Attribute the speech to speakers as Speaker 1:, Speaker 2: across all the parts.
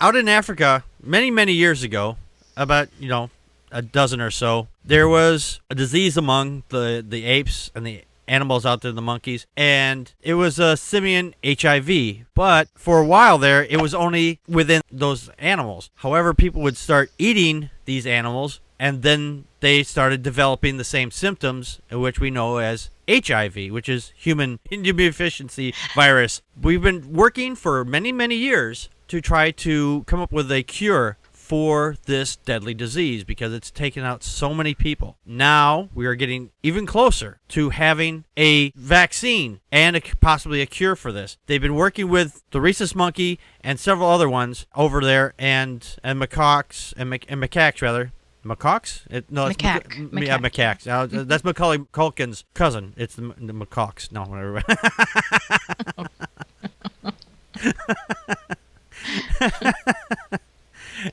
Speaker 1: out in Africa, many, many years ago, about, a dozen or so, there was a disease among the apes and the animals out there, the monkeys, and it was a simian HIV. But for a while there, it was only within those animals. However, people would start eating these animals, and then they started developing the same symptoms, which we know as HIV, which is human immunodeficiency virus. We've been working for many, many years to try to come up with a cure for this deadly disease because it's taken out so many people. Now we are getting even closer to having a vaccine and possibly a cure for this. They've been working with the rhesus monkey and several other ones over there, and macaques and macaques rather. Macaques?
Speaker 2: Macaque.
Speaker 1: Yeah, macaques. That's Macaulay Culkin's cousin. It's the macaques. No, whatever.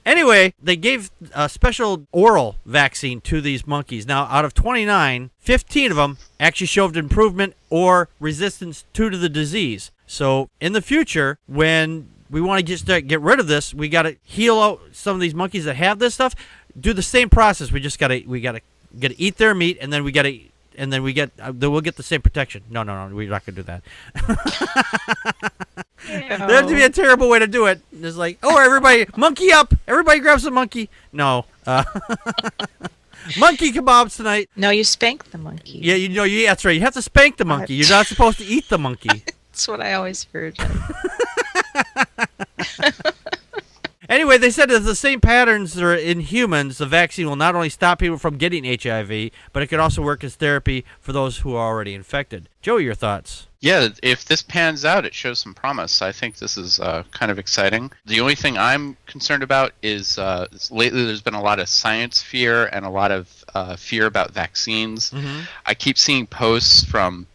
Speaker 1: Anyway, they gave a special oral vaccine to these monkeys. Now, out of 29, 15 of them actually showed improvement or resistance to the disease. So, in the future, when we want to just get rid of this, we got to heal out some of these monkeys that have this stuff. Do the same process. We gotta eat their meat, and then we'll get the same protection. No, we're not gonna do that. That'd be a terrible way to do it. It's like, oh, everybody, monkey up! Everybody grab some monkey. No, monkey kebabs tonight.
Speaker 2: No, you spank the monkey.
Speaker 1: Yeah, that's right. You have to spank the monkey. You're not supposed to eat the monkey.
Speaker 2: That's what I always heard.
Speaker 1: Anyway, they said that the same patterns that are in humans, the vaccine will not only stop people from getting HIV, but it could also work as therapy for those who are already infected. Joey, your thoughts?
Speaker 3: Yeah, if this pans out, it shows some promise. I think this is kind of exciting. The only thing I'm concerned about is lately there's been a lot of science fear and a lot of fear about vaccines. Mm-hmm. I keep seeing posts from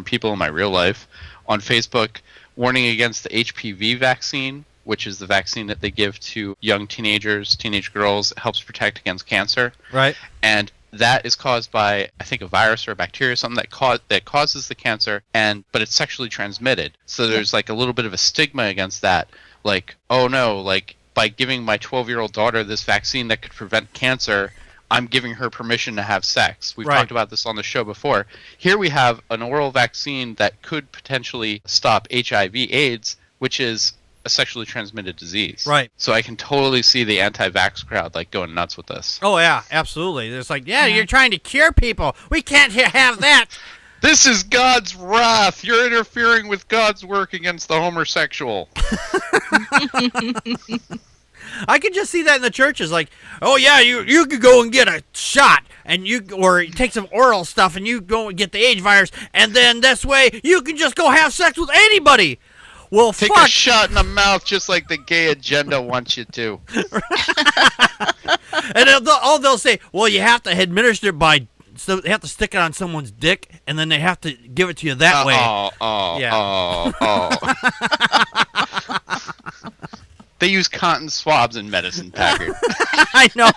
Speaker 3: people in my real life on Facebook warning against the HPV vaccine, which is the vaccine that they give to young teenage girls. It helps protect against cancer.
Speaker 1: Right.
Speaker 3: And that is caused by, I think, a virus or a bacteria, something that causes the cancer, but it's sexually transmitted. So there's like a little bit of a stigma against that. Like, oh no, like by giving my 12-year-old daughter this vaccine that could prevent cancer, I'm giving her permission to have sex. We've talked about this on the show before. Here we have an oral vaccine that could potentially stop HIV/AIDS, which is a sexually transmitted disease.
Speaker 1: Right.
Speaker 3: So I can totally see the anti-vax crowd like going nuts with this.
Speaker 1: Oh yeah, absolutely. It's like, you're trying to cure people. We can't have that.
Speaker 3: This is God's wrath. You're interfering with God's work against the homosexual.
Speaker 1: I could just see that in the churches, like, oh yeah, you could go and get a shot, or take some oral stuff, and you go and get the AIDS virus, and then this way you can just go have sex with anybody. Well,
Speaker 3: take a shot in the mouth, just like the gay agenda wants you to.
Speaker 1: And they'll say, well, you have to administer it so they have to stick it on someone's dick, and then they have to give it to you that way.
Speaker 3: They use cotton swabs in medicine, Packard.
Speaker 1: I know.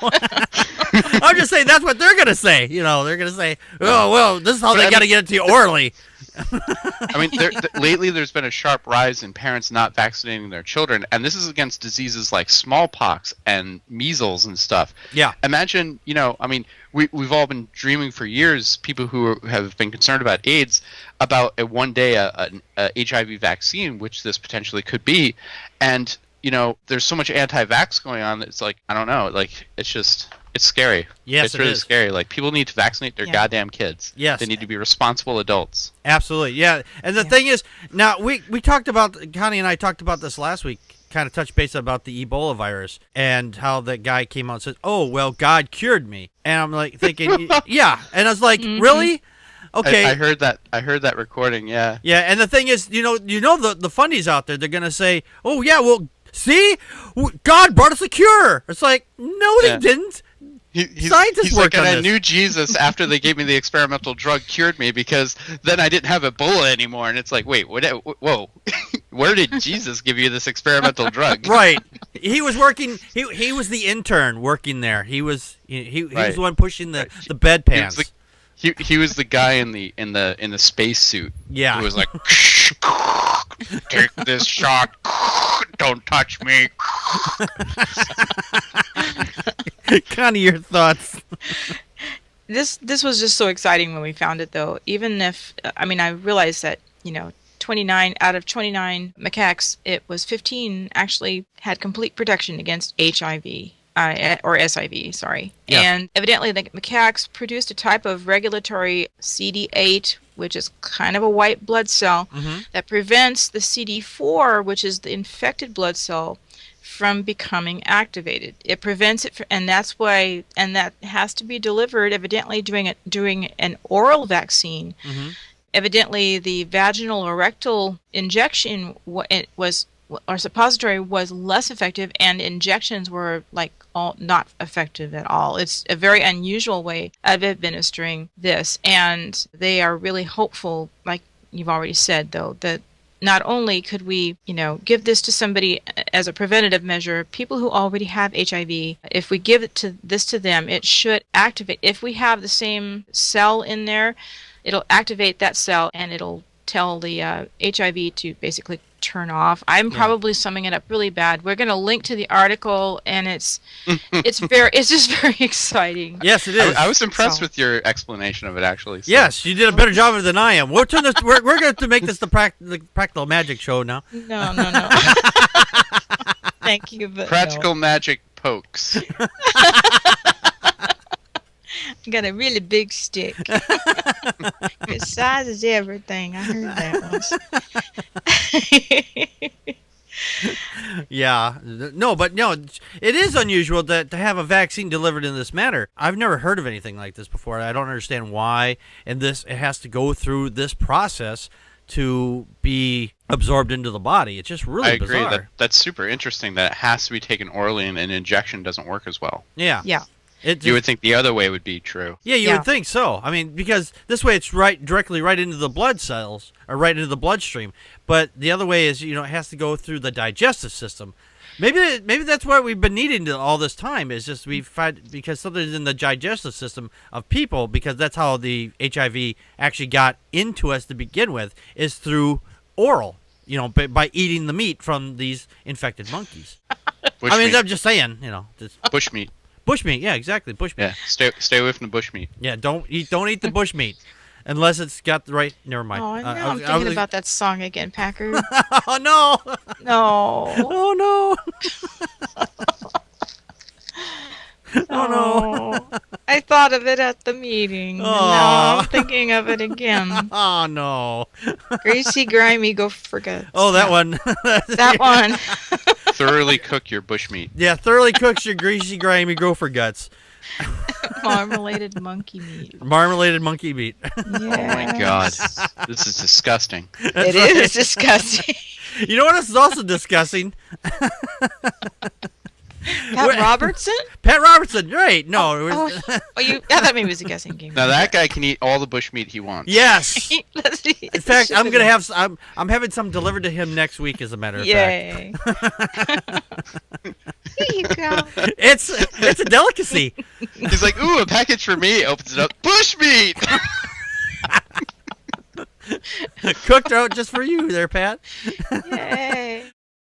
Speaker 1: I'm just saying that's what they're going to say. They're going to say, oh, well, this is how they got to get it to you orally.
Speaker 3: I mean, lately there's been a sharp rise in parents not vaccinating their children, and this is against diseases like smallpox and measles and stuff.
Speaker 1: Yeah.
Speaker 3: Imagine, we've all been dreaming for years, people who have been concerned about AIDS, about one day a HIV vaccine, which this potentially could be, and there's so much anti-vax going on that it's like, I don't know, like, it's scary.
Speaker 1: Yes,
Speaker 3: it's really scary. Like, people need to vaccinate their goddamn kids.
Speaker 1: Yes.
Speaker 3: They need to be responsible adults.
Speaker 1: Absolutely, yeah. And the thing is, now, we talked about, Connie and I talked about this last week, kind of touched base about the Ebola virus, and how the guy came out and said, oh, well, God cured me. And I'm like thinking, yeah. And I was like, really? Okay.
Speaker 3: I heard that recording, yeah.
Speaker 1: Yeah, and the thing is, the funnies out there, they're going to say, oh, yeah, well, see? God brought us a cure. It's like, no, they didn't. Scientists worked on this.
Speaker 3: I knew Jesus after they gave me the experimental drug cured me, because then I didn't have Ebola anymore. And it's like, wait, whoa, where did Jesus give you this experimental drug?
Speaker 1: Right. He was working. He was the intern working there. He was the one pushing the bedpans.
Speaker 3: He was the guy in the space suit.
Speaker 1: Yeah.
Speaker 3: Who was like, take this shot. Don't touch me.
Speaker 1: Connie, your thoughts?
Speaker 2: This was just so exciting when we found it, though. Even if, I mean, I realized that, 29 out of 29 macaques, it was 15 actually had complete protection against HIV. Or SIV, sorry.
Speaker 1: Yeah.
Speaker 2: And evidently the macaques produced a type of regulatory CD8, which is kind of a white blood cell, that prevents the CD4, which is the infected blood cell, from becoming activated. It prevents it, and that's why, and that has to be delivered evidently during an oral vaccine. Evidently, the vaginal or rectal injection or suppository was less effective, and injections were not effective at all. It's a very unusual way of administering this, and they are really hopeful, like you've already said, though, that not only could we, give this to somebody as a preventative measure, people who already have HIV, if we give this to them, it should activate. If we have the same cell in there, it'll activate that cell and it'll tell the HIV to basically turn off. I'm probably summing it up really bad. We're going to link to the article, and it's just very exciting.
Speaker 1: Yes, it is.
Speaker 3: I was impressed with your explanation of it, actually. So.
Speaker 1: Yes, you did a better job of it than I am. We're going to make this the practical magic show now.
Speaker 2: No. Thank you, but
Speaker 3: Practical magic pokes.
Speaker 2: I got a really big stick. It sizes everything. I heard that once.
Speaker 1: Yeah. No, it is unusual to have a vaccine delivered in this manner. I've never heard of anything like this before. I don't understand why. And it has to go through this process to be absorbed into the body. It's just really bizarre.
Speaker 3: I agree. That's super interesting that it has to be taken orally and an injection doesn't work as well.
Speaker 1: Yeah.
Speaker 2: Yeah.
Speaker 3: You would think the other way would be true.
Speaker 1: Yeah, you would think so. I mean, because this way it's directly right into the blood cells or right into the bloodstream. But the other way is, it has to go through the digestive system. Maybe that's what we've been needing all this time. Is just we find because something's in the digestive system of people, because that's how the HIV actually got into us to begin with, is through oral. By eating the meat from these infected monkeys.
Speaker 3: Bushmeat.
Speaker 1: I'm just saying.
Speaker 3: Bushmeat.
Speaker 1: Bushmeat, yeah, exactly. Bushmeat.
Speaker 3: Yeah, stay away from the bushmeat.
Speaker 1: Yeah, don't eat the bushmeat, unless it's got the right. Never mind.
Speaker 2: Oh, now I'm thinking about that song again, Packard.
Speaker 1: Oh no!
Speaker 2: No.
Speaker 1: Oh no! Oh no!
Speaker 2: I thought of it at the meeting. And now I'm thinking of it again.
Speaker 1: Oh no!
Speaker 2: Greasy, grimy, go for guts.
Speaker 1: Oh, that one.
Speaker 2: That one.
Speaker 3: Thoroughly cook your bushmeat.
Speaker 1: Yeah, thoroughly cooks your greasy, grimy gopher guts.
Speaker 2: Marmorated monkey meat.
Speaker 1: Marmorated monkey meat.
Speaker 2: Yes.
Speaker 3: Oh my god, this is disgusting.
Speaker 2: It is disgusting.
Speaker 1: You know what else is also disgusting?
Speaker 2: Pat Robertson?
Speaker 1: Pat Robertson, right? No.
Speaker 2: I thought maybe it was a guessing game.
Speaker 3: Now that guy can eat all the bushmeat he wants.
Speaker 1: Yes. In fact, I'm gonna have. I'm having some delivered to him next week. As a matter of
Speaker 2: Yay.
Speaker 1: fact.
Speaker 2: Here you go.
Speaker 1: It's a delicacy.
Speaker 3: He's like, ooh, a package for me. Opens it up. Bushmeat.
Speaker 1: Cooked out just for you, there, Pat.
Speaker 2: Yay.